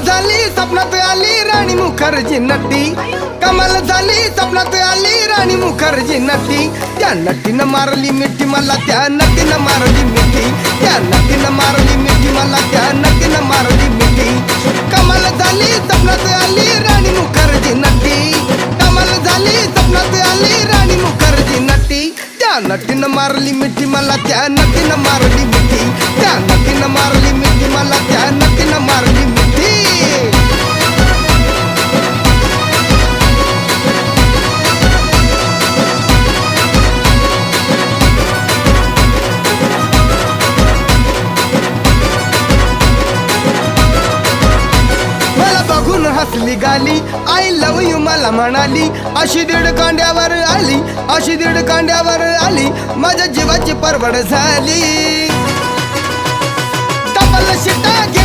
झाली स्वप्नात आली राणी मुखर्जी नटी, कमाल झाली स्वप्नात आली राणी मुखर्जी नटी. त्या नटीनं मारली मिठी मला, त्या नटीनं मारली मिठी, त्या नटीनं मारली मिठी मला, त्या नटीनं मारली मिठी. कमाल झाली स्वप्नात आली राणी मुखर्जी नटी, कमाल झाली स्वप्नात आली राणी मुखर्जी नटी. त्या नटीनं मारली मिठी मला, त्या नटीनं मारली मिठी, त्या नटीनं मारली मिठी मला, त्या नटीनं मारली मिठी. मला बघून हसली गाली, आय लव यू मला म्हणाली. अशी दीड कांड्यावर आली, अशी दीड कांड्यावर आली, माझ्या जीवाची परवड झाली. डबल शिटा घे